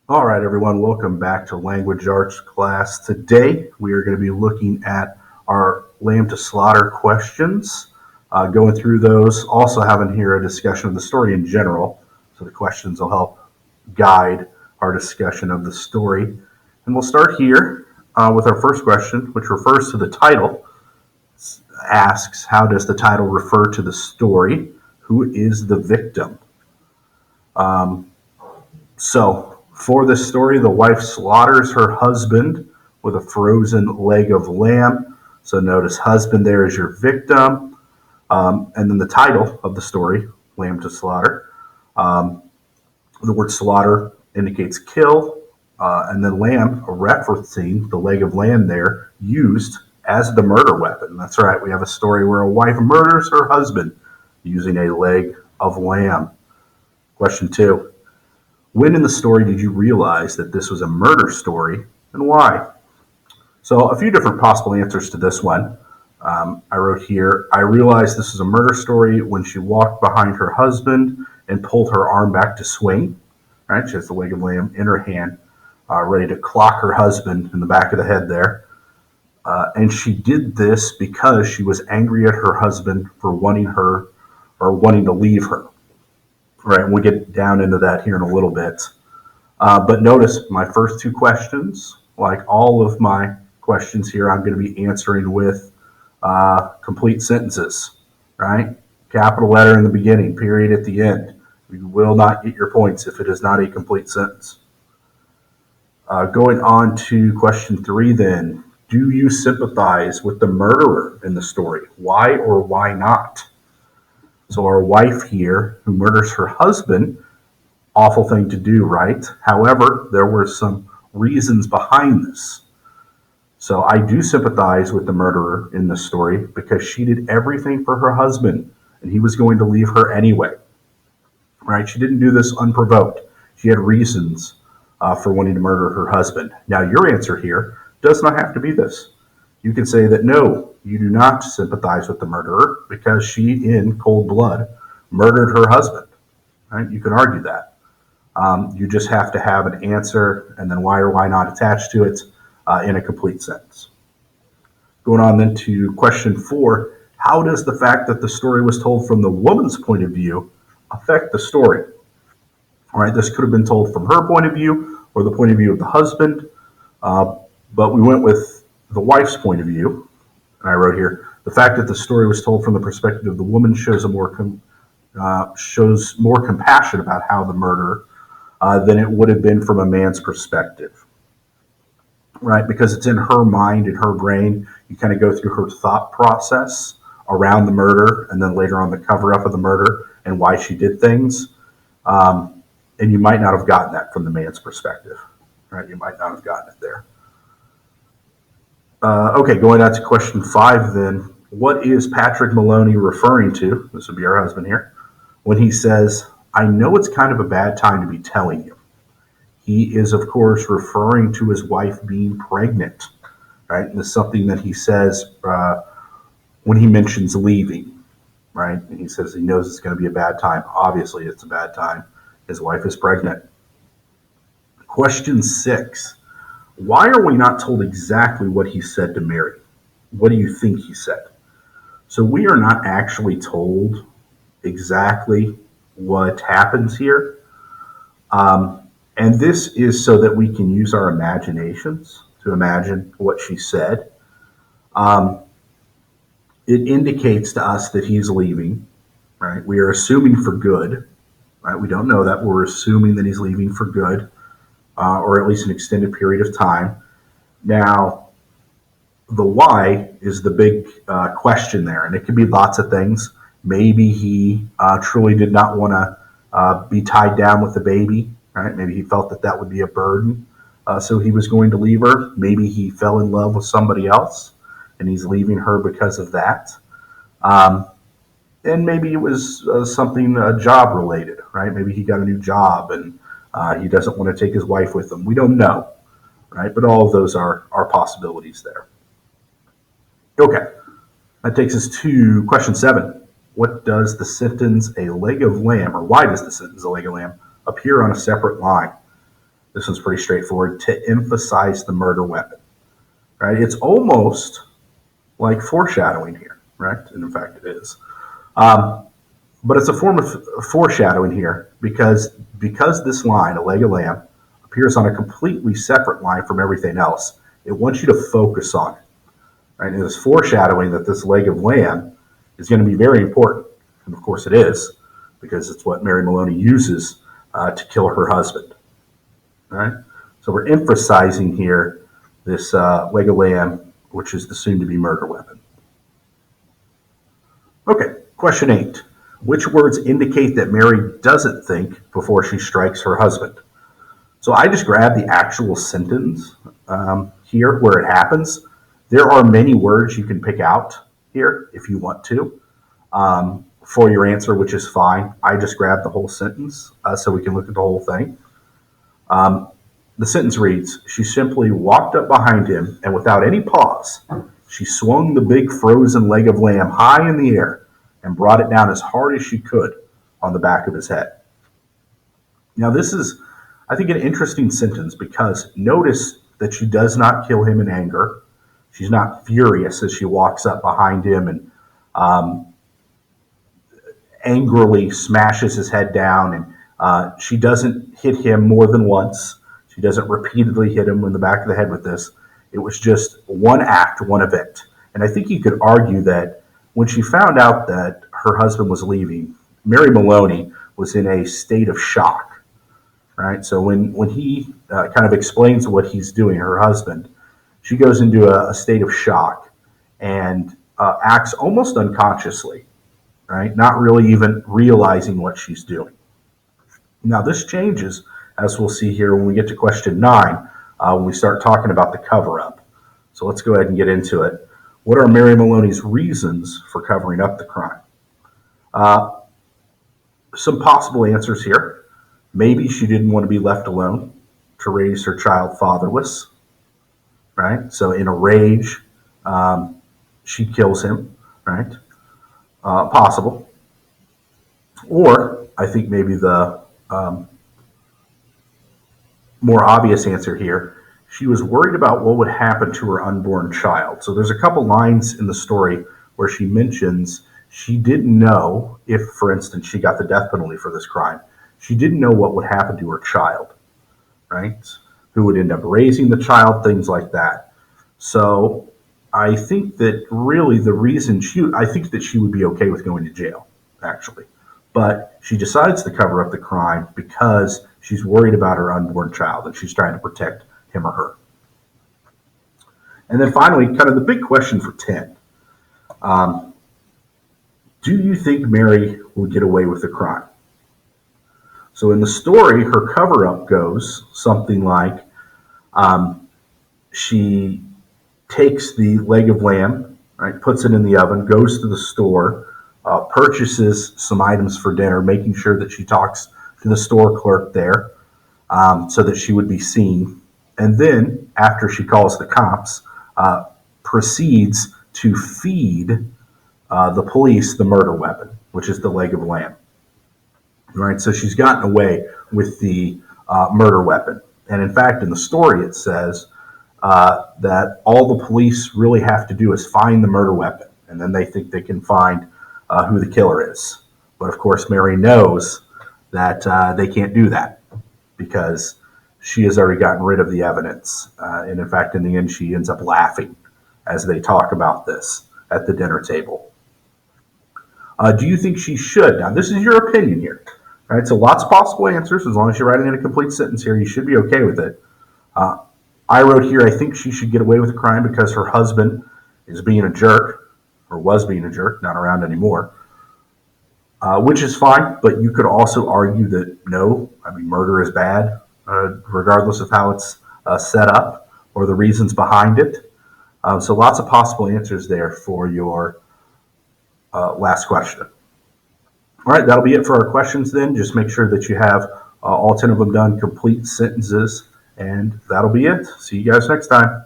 All right, everyone, welcome back to Language Arts class. Today, we are going to be looking at our lamb to slaughter questions, going through those, also having here a discussion of the story in general. So the questions will help guide our discussion of the story. And we'll start here with our first question, which refers to the title. Asks, how does the title refer to the story? Who is the victim? For this story, the wife slaughters her husband with a frozen leg of lamb. So notice husband there is your victim. And then the title of the story, Lamb to Slaughter. The word slaughter indicates kill. And then lamb, referencing the leg of lamb there, used as the murder weapon. That's right, we have a story where a wife murders her husband using a leg of lamb. Question 2. When in the story did you realize that this was a murder story, and why? So a few different possible answers to this one. I wrote here, I realized this was a murder story when she walked behind her husband and pulled her arm back to swing. Right, she has the leg of lamb in her hand, ready to clock her husband in the back of the head there. And she did this because she was angry at her husband for wanting to leave her. Right, and we'll get down into that here in a little bit. But notice my first two questions, like all of my questions here, I'm going to be answering with complete sentences, right? Capital letter in the beginning, period at the end. You will not get your points if it is not a complete sentence. Going on to question 3 then. Do you sympathize with the murderer in the story? Why or why not? So our wife here, who murders her husband, awful thing to do, right? However, there were some reasons behind this. So I do sympathize with the murderer in this story because she did everything for her husband and he was going to leave her anyway, right? She didn't do this unprovoked. She had reasons for wanting to murder her husband. Now, your answer here does not have to be this. You can say that no, you do not sympathize with the murderer because she, in cold blood, murdered her husband. Right? You can argue that. You just have to have an answer and then why or why not attached to it in a complete sentence. Going on then to question 4, how does the fact that the story was told from the woman's point of view affect the story? All right, this could have been told from her point of view or the point of view of the husband, but we went with the wife's point of view. And I wrote here, the fact that the story was told from the perspective of the woman shows more compassion about how the murder than it would have been from a man's perspective, right? Because it's in her mind, in her brain. You kind of go through her thought process around the murder and then later on the cover-up of the murder and why she did things. And you might not have gotten that from the man's perspective, right? You might not have gotten it there. Okay, going on to question 5 then. What is Patrick Maloney referring to? This would be our husband here. When he says, I know it's kind of a bad time to be telling you. He is, of course, referring to his wife being pregnant, right? And this is something that he says when he mentions leaving, right? And he says he knows it's going to be a bad time. Obviously, it's a bad time. His wife is pregnant. Question 6. Why are we not told exactly what he said to Mary? What do you think he said? So we are not actually told exactly what happens here. And this is so that we can use our imaginations to imagine what she said. It indicates to us that he's leaving, right? We are assuming for good, right? We don't know that. We're assuming that he's leaving for good. Or at least an extended period of time. Now, the why is the big question there, and it could be lots of things. Maybe he truly did not want to be tied down with the baby, right? Maybe he felt that that would be a burden, so he was going to leave her. Maybe he fell in love with somebody else, and he's leaving her because of that. And maybe it was something job related, right? Maybe he got a new job and he doesn't want to take his wife with him. We don't know, right? But all of those are possibilities there. Okay, that takes us to question 7. What does the sentence "a leg of lamb," or why does the sentence "a leg of lamb" appear on a separate line? This one's pretty straightforward. To emphasize the murder weapon, right? It's almost like foreshadowing here, right? And in fact, it is. But it's a form of foreshadowing here because this line, a leg of lamb, appears on a completely separate line from everything else. It wants you to focus on it, right? And it's foreshadowing that this leg of lamb is going to be very important, and of course it is, because it's what Mary Maloney uses to kill her husband. All right, so we're emphasizing here this leg of lamb, which is the soon-to-be murder weapon. Okay, question 8. Which words indicate that Mary doesn't think before she strikes her husband? So I just grabbed the actual sentence here where it happens. There are many words you can pick out here if you want to for your answer, which is fine. I just grabbed the whole sentence so we can look at the whole thing. The sentence reads, she simply walked up behind him and without any pause, she swung the big frozen leg of lamb high in the air and brought it down as hard as she could on the back of his head. Now this is, I think, an interesting sentence because notice that she does not kill him in anger. She's not furious as she walks up behind him and angrily smashes his head down, and she doesn't hit him more than once. She doesn't repeatedly hit him in the back of the head with this. It was just one act, one event. And I think you could argue that when she found out that her husband was leaving, Mary Maloney was in a state of shock, right? So when he kind of explains what he's doing, her husband, she goes into a state of shock and acts almost unconsciously, right? Not really even realizing what she's doing. Now this changes, as we'll see here when we get to question 9, when we start talking about the cover-up. So let's go ahead and get into it. What are Mary Maloney's reasons for covering up the crime? Some possible answers here. Maybe she didn't want to be left alone to raise her child fatherless, right? So in a rage, she kills him, right? Possible. Or I think maybe the more obvious answer here, she was worried about what would happen to her unborn child. So there's a couple lines in the story where she mentions she didn't know if, for instance, she got the death penalty for this crime. She didn't know what would happen to her child, right? Who would end up raising the child, things like that. So I think that really the reason I think that she would be okay with going to jail, actually. But she decides to cover up the crime because she's worried about her unborn child and she's trying to protect him or her. And then finally, kind of the big question for 10. Do you think Mary will get away with the crime? So in the story, her cover-up goes something like she takes the leg of lamb, right, puts it in the oven, goes to the store, purchases some items for dinner, making sure that she talks to the store clerk there so that she would be seen. And then, after she calls the cops, proceeds to feed the police the murder weapon, which is the leg of lamb. Right, so she's gotten away with the murder weapon. And in fact, in the story, it says that all the police really have to do is find the murder weapon, and then they think they can find who the killer is. But of course, Mary knows that they can't do that because she has already gotten rid of the evidence. And in fact, in the end, she ends up laughing as they talk about this at the dinner table. Do you think she should? Now, this is your opinion here. Right, so lots of possible answers. As long as you're writing in a complete sentence here, you should be okay with it. I wrote here, I think she should get away with the crime because her husband is being a jerk, or was being a jerk, not around anymore, which is fine, but you could also argue that no, I mean, murder is bad, regardless of how it's set up or the reasons behind it. So lots of possible answers there for your last question. All right, that'll be it for our questions then. Just make sure that you have all 10 of them done, complete sentences, and that'll be it. See you guys next time.